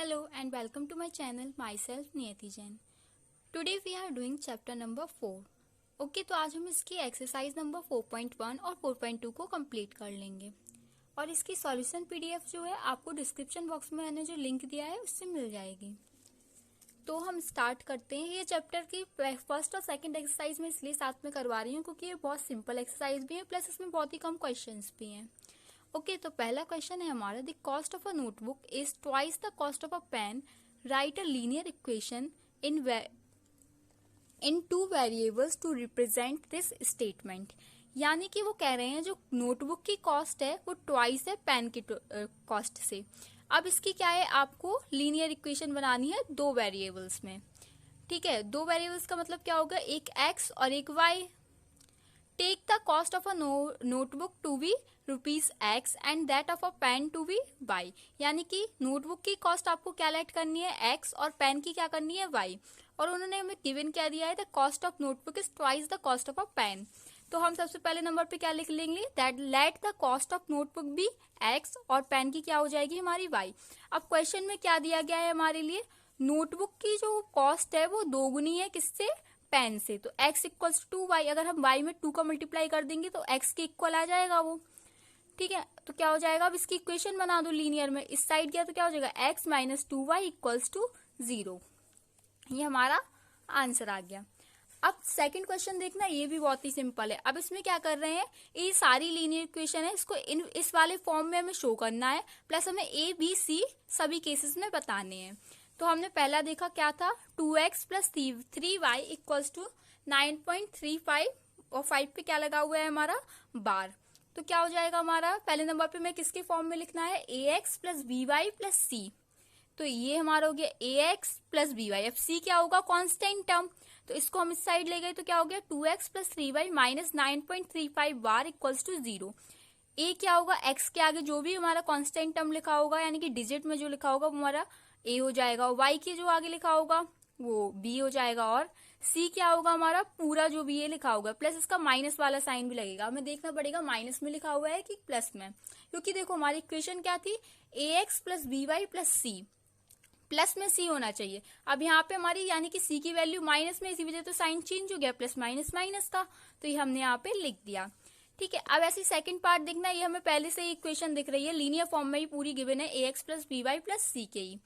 Hello and welcome to my channel myself Niyati Jain. Today we are doing chapter number 4. Okay तो आज हम इसकी exercise number 4.1 और 4.2 को कंप्लीट कर लेंगे और इसकी सॉल्यूशन पीडीएफ जो है आपको डिस्क्रिप्शन बॉक्स में मैंने जो लिंक दिया है उससे मिल जाएगी। तो हम स्टार्ट करते हैं। ये चैप्टर की फर्स्ट और सेकंड एक्सरसाइज में इसलिए साथ में करवा रही हूँ क्योंकि ये बहुत सिंपल एक्सरसाइज भी है प्लस इसमें बहुत ही कम क्वेश्चंस भी हैं। ओके तो पहला क्वेश्चन है हमारा, the cost of a notebook is twice the cost of a pen, write a linear equation in two variables to represent this statement. यानी कि वो कह रहे हैं जो नोटबुक की कॉस्ट है वो ट्वाइस है पेन की कॉस्ट से। अब इसकी क्या है, आपको लीनियर इक्वेशन बनानी है दो वेरिएबल्स में। ठीक है, दो वेरिएबल्स का मतलब क्या होगा, एक x और एक y। Take the cost of a notebook to be ₹X and that of a pen to be Y। यानी कि नोटबुक की कॉस्ट आपको कैलकुलेट करनी है x और पेन की क्या करनी है y। और उन्होंने हमें गिवन क्या दिया है, the cost of notebook is twice the cost of a pen. तो हम सबसे पहले नंबर पे क्या लिख लेंगे, that let the cost of notebook be x और पेन की क्या हो जाएगी हमारी y। अब क्वेश्चन में क्या दिया गया है हमारे लिए, नोटबुक की जो कॉस्ट है वो दोगुनी है किससे, पेन से। तो x इक्वल्स टू वाई, अगर हम y में 2 का मल्टीप्लाई कर देंगे तो x के इक्वल आ जाएगा वो। ठीक है, तो क्या हो जाएगा, अब इसकी इक्वेशन बना दो लीनियर में, इस साइड गया तो क्या हो जाएगा, x minus 2y equals to 0। ये हमारा आंसर आ गया। अब सेकंड क्वेश्चन देखना, ये भी बहुत ही सिंपल है। अब इसमें क्या कर रहे हैं, ये सारी लीनियर इक्वेशन है, इसको इस वाले फॉर्म में हमें शो करना है, प्लस हमें a b c सभी केसेस में बताने हैं। तो हमने पहला देखा क्या था, 2x plus 3y equals to 9.35 और 5 पे क्या लगा हुआ है हमारा बार। तो क्या हो जाएगा हमारा, पहले नंबर पे मैं किसके फॉर्म में लिखना है, ax plus by plus c। तो ये हमारा हो गया ax प्लस by। अब c क्या होगा, कांस्टेंट टर्म, तो इसको हम इस साइड ले गए तो क्या हो गया, 2x प्लस 3y माइनस 9.35 बार इक्वल्स टू 0। a क्या होगा, x के आगे जो भी हमारा कांस्टेंट टर्म लिखा होगा यानी कि डिजिट में जो लिखा होगा वो हमारा a हो जाएगा, और y के जो आगे लिखा होगा वो b हो जाएगा, और c क्या होगा हमारा पूरा जो भी ये लिखा होगा, प्लस इसका माइनस वाला साइन भी लगेगा। हमें देखना पड़ेगा माइनस में लिखा हुआ है कि प्लस में, क्योंकि देखो हमारी इक्वेशन क्या थी, ax plus by plus c, plus में c होना चाहिए। अब यहाँ पे हमारी यानी कि c की वैल्यू माइनस में, इसी वजह तो साइन चेंज हो गया, प्लस माइनस माइनस का, तो ये हमने यहाँ पे लिख दिया। ठीक है, अब ऐसी सेकंड पार्ट देखना, ये हमें पहले से ही इक्वेशन दिख रही है, लीनियर फॉर्म में ही पूरी गिवन है, ax plus by plus c के ही,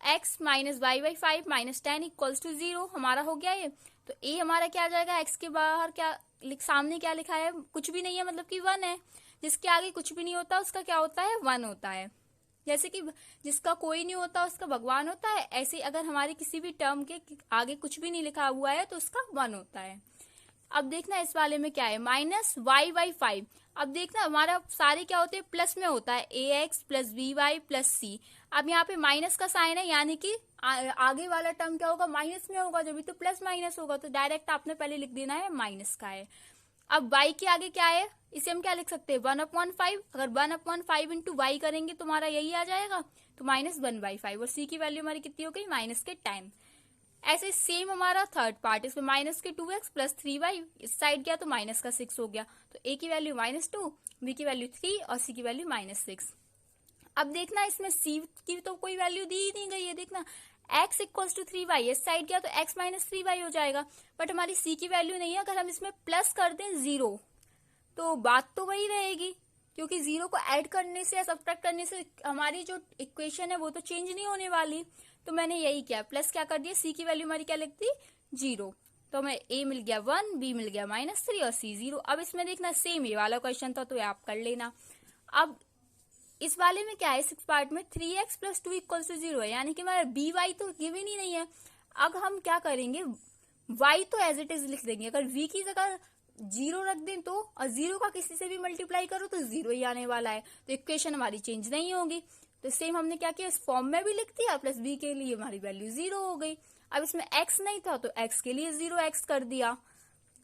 x minus y by 5 minus 10 equals to 0 हमारा हो गया ये। तो a हमारा क्या आ जाएगा, x के बाहर क्या सामने क्या लिखा है, कुछ भी नहीं है, मतलब कि 1 है। जिसके आगे कुछ भी नहीं होता उसका क्या होता है, 1 होता है। जैसे कि जिसका कोई नहीं होता उसका भगवान होता है, ऐसे अगर हमारे किसी भी टर्म के आगे कुछ भी नहीं लिखा हुआ है तो उसका 1 होता है। अब देखना इस वाले में क्या है, माइनस y बाई 5। अब देखना हमारा सारे क्या होते हैं, प्लस में होता है, ax plus by plus c। अब यहाँ पे माइनस का साइन है, यानी कि आगे वाला टर्म क्या होगा, माइनस में होगा, जब भी तो प्लस माइनस होगा, तो डायरेक्ट आपने पहले लिख देना है माइनस का है। अब y के आगे क्या है, इसे हम क्या लिख सकते हैं, 1/5। अगर 1/5 इंटू वाई करेंगे तो हमारा यही आ जाएगा, तो -1/5, और c की वैल्यू हमारी कितनी हो गई, माइनस के 10। ऐसे सेम हमारा थर्ड पार्ट, इसमें माइनस के 2x प्लस 3y, इस साइड गया तो माइनस का 6 हो गया, तो a की वैल्यू -2, b की वैल्यू 3 और c की वैल्यू -6। अब देखना इसमें c की तो कोई वैल्यू दी ही नहीं गई है, देखना x इक्वल्स टू 3y, इस साइड गया तो x माइनस 3y हो जाएगा, बट हमारी c की वैल्यू नहीं है। अगर हम इसमें प्लस कर दें 0 तो बात तो वही रहेगी, क्योंकि 0 को ऐड करने से या सब्ट्रैक्ट करने से हमारी जो इक्वेशन है वो तो चेंज नहीं होने वाली। तो मैंने यही किया, प्लस क्या कर दिया, c की वैल्यू हमारी क्या लिख दी, 0। तो हमें a मिल गया 1, b मिल गया -3 और c 0। अब इसमें देखना सेम ये वाला क्वेश्चन था तो आप कर लेना। अब इस वाले में क्या है, 6 पार्ट में 3x प्लस 2 इक्वल टू 0 है, यानी कि हमारा by तो गिवन ही नहीं है। अब हम क्या करेंगे, y तो एज इट इज लिख देंगे, अगर v की जगह 0 रख दें तो, और 0 का किसी से भी मल्टीप्लाई करो तो 0 ही आने वाला है, तो इक्वेशन हमारी चेंज नहीं होगी। तो सेम हमने क्या किया, इस फॉर्म में भी लिख दिया, प्लस b के लिए हमारी वैल्यू 0 हो गई। अब इसमें x नहीं था तो x के लिए 0x कर दिया,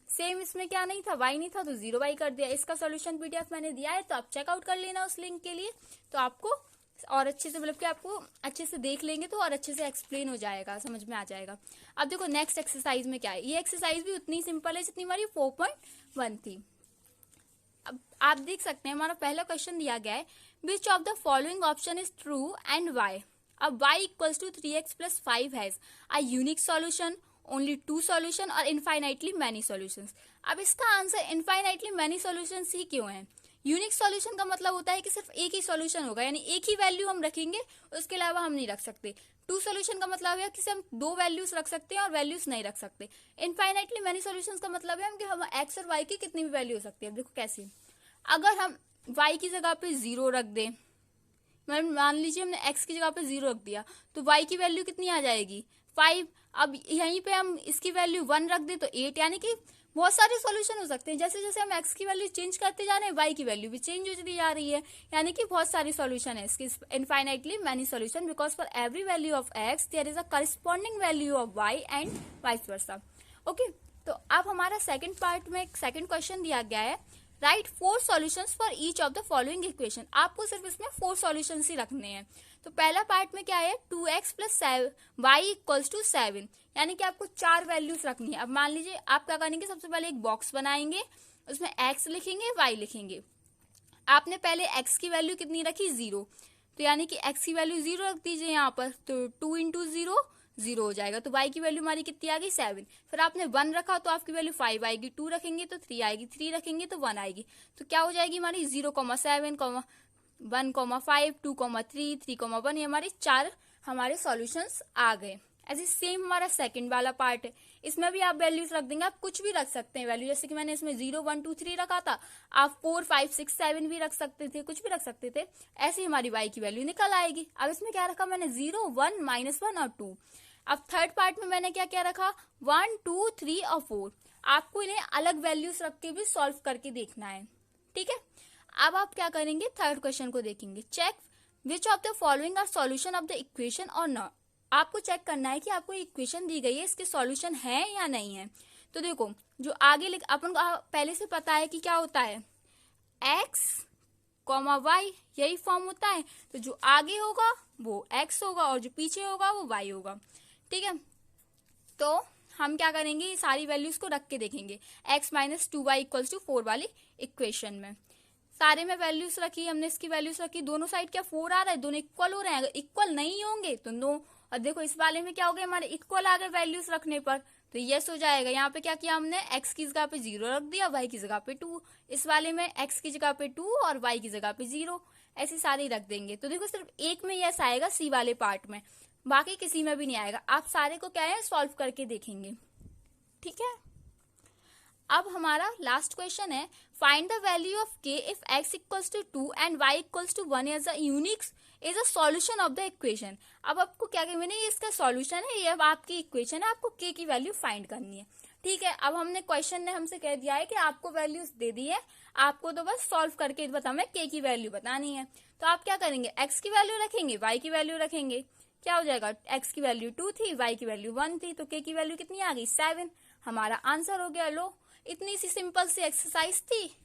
सेम इसमें क्या नहीं था, y नहीं था तो 0y कर दिया। इसका सॉल्यूशन पीडीएफ मैंने दिया है, तो आप चेकआउट कर लेना उस लिंक के लिए, तो आपको और अच्छे से, मतलब कि आपको अच्छे से देख लेंगे तो और अच्छे से एक्सप्लेन हो जाएगा, समझ में आ जाएगा। अब देखो नेक्स्ट एक्सरसाइज में क्या है, ये एक्सरसाइज भी उतनी सिंपल है जितनी हमारी 4.1 थी। अब आप देख सकते हैं हमारा पहला क्वेश्चन दिया गया है, which of the following option is true and why. अब y equals to 3x plus 5 has a unique solution, only 2 solution और इनफाइनाइटली मैनी सॉल्यूशंस। अब इसका आंसर इनफाइनाइटली मैनी सॉल्यूशंस ही क्यों है? यूनिक सॉल्यूशन का मतलब होता है कि सिर्फ एक ही सॉल्यूशन होगा, यानी एक ही वैल्यू हम रखेंगे, उसके अलावा हम नहीं रख सकते। 2 सॉल्यूशन का मतलब है कि हम 2 वैल्यूज रख सकते हैं और वैल्यूज नहीं रख सकते। इनफाइनाइटली मैनी सॉल्यूशंस का मतलब है कि हम एक्स और वाई की कितनी भी वैल्यू हो सकती है। देखो कैसे, अगर हम y की जगह पे 0 रख दें, मान लीजिए हमने x की जगह पे 0 रख दिया, तो y की वैल्यू कितनी आ जाएगी 5। अब यहीं पे हम इसकी वैल्यू 1 रख दें तो 8, यानी कि बहुत सारे सॉल्यूशन हो सकते हैं। जैसे जैसे हम x की वैल्यू चेंज करते जा रहे हैं, y की वैल्यू भी चेंज होती जा रही है, यानी कि बहुत सारी सॉल्यूशन है इसकी। Infinitely many solution, because for every value of x there is a corresponding value of y and vice versa. Okay, तो अब हमारा सेकंड पार्ट में एक सेकंड क्वेश्चन दिया गया है, right 4 solutions for each of the following equation. आपको सिर्फ इसमें 4 सॉल्यूशंस ही रखने हैं। तो पहला पार्ट में क्या है, 2x plus y equals to 7, यानी कि आपको 4 वैल्यूज रखनी है। अब मान लीजिए आप क्या करेंगे, सबसे पहले एक बॉक्स बनाएंगे, उसमें x लिखेंगे, y लिखेंगे। आपने पहले x की वैल्यू कितनी रखी 0, तो यानी कि x की वैल्यू 0 रख दीजिए यहाँ पर, तो 2 इंटू 0 0 हो जाएगा। तो y की वैल्यू हमारी कितनी आ गई 7। फिर आपने 1 रखा तो आपकी वैल्यू 5 आएगी, 2 रखेंगे तो 3 आएगी, 3 रखेंगे तो 1 आएगी। तो क्या हो जाएगी हमारी 0,7, 1,5, 2,3, 3,1, ये हमारी 4 हमारे सॉल्यूशंस आ गए। ऐसे सेम हमारा सेकंड वाला पार्ट है, इसमें भी आप वैल्यूज रख देंगे, आप कुछ भी रख सकते हैं वैल्यू, जैसे कि मैंने इसमें 0, 1, 2, 3 रखा था, आप 4, 5, 6, 7 भी रख सकते थे, कुछ भी रख सकते थे। ऐसे ही हमारी y की वैल्यू निकल आएगी। अब इसमें क्या रखा मैंने 0, 1, -1 और 2। अब थर्ड पार्ट में मैंने क्या क्या रखा 1, 2, 3 और 4। आपको इन्हें अलग वैल्यूज रख के भी सॉल्व करके देखना है, ठीक है। अब आप क्या करेंगे, थर्ड क्वेश्चन को देखेंगे, check which of the following are solution of the equation और नॉट। आपको चेक करना है कि आपको इक्वेशन दी गई है, इसके सॉल्यूशन है या नहीं है। तो देखो जो आगे अपन को पहले से पता है कि क्या होता है, x, y, यही फॉर्म होता है। तो जो आगे होगा वो x होगा और जो पीछे होगा वो y होगा, ठीक है। तो हम क्या करेंगे, ये सारी वैल्यूज को रख के देखेंगे, x minus 2y equals to 4 वाली इक्वेशन में। सारे में वैल्यूज रखी, हमने इसकी वैल्यूज रखी, दोनों साइड क्या 4 आ रहा है, दोनों इक्वल हो रहे हैं। अगर इक्वल नहीं होंगे तो नो। और देखो इस वाले में क्या हो गया, हमारे इक्वल आ गए वैल्यूज रखने पर, तो यस हो जाएगा। यहाँ पे क्या किया हमने, x की जगह पे 0 रख दिया, y की जगह पे 2। इस वाले में x की जगह पे 2 और y की जगह पे 0, ऐसे सारे रख देंगे। तो देखो सिर्फ एक में यस आएगा, सी वाले पार्ट में, बाकी किसी में भी नहीं आएगा। आप सारे को क्या है सॉल्व करके देखेंगे, ठीक है। अब हमारा लास्ट क्वेश्चन है, find the value of k if x equals to 2 and y equals to 1 is a solution of the equation. अब आपको क्या कहना है, इसका सॉल्यूशन है, ये अब आपकी इक्वेशन है, आपको k की वैल्यू फाइंड करनी है, ठीक है। अब हमने क्वेश्चन ने हमसे कह दिया है कि आपको वैल्यूज दे दी है, आपको तो बस सॉल्व करके बताना है, k की वैल्यू बतानी है। तो आप क्या करेंगे, x की वैल्यू रखेंगे, y की वैल्यू रखेंगे, क्या हो जाएगा, x की वैल्यू 2 थी, y की वैल्यू 1 थी, तो k की वैल्यू कितनी आ गई 7। हमारा आंसर हो गया। लो, इतनी सी सिंपल सी एक्सरसाइज थी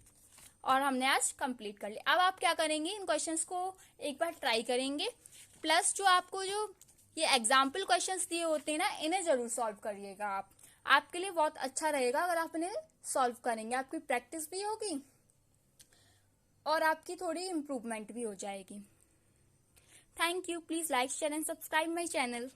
और हमने आज कंप्लीट कर लिया। अब आप क्या करेंगे, इन क्वेश्चंस को एक बार ट्राई करेंगे, प्लस जो आपको जो ये एग्जाम्पल क्वेश्चंस दिए होते हैं ना, इन्हें जरूर सॉल्व करिएगा। आपके लिए बहुत अच्छा रहेगा अगर आप इन्हें सॉल्व करेंगे, आपकी प्रैक्टिस भी होगी और आपकी थोड़ी इम्प्रूवमेंट भी हो जाएगी। Thank you. Please like share and subscribe my channel.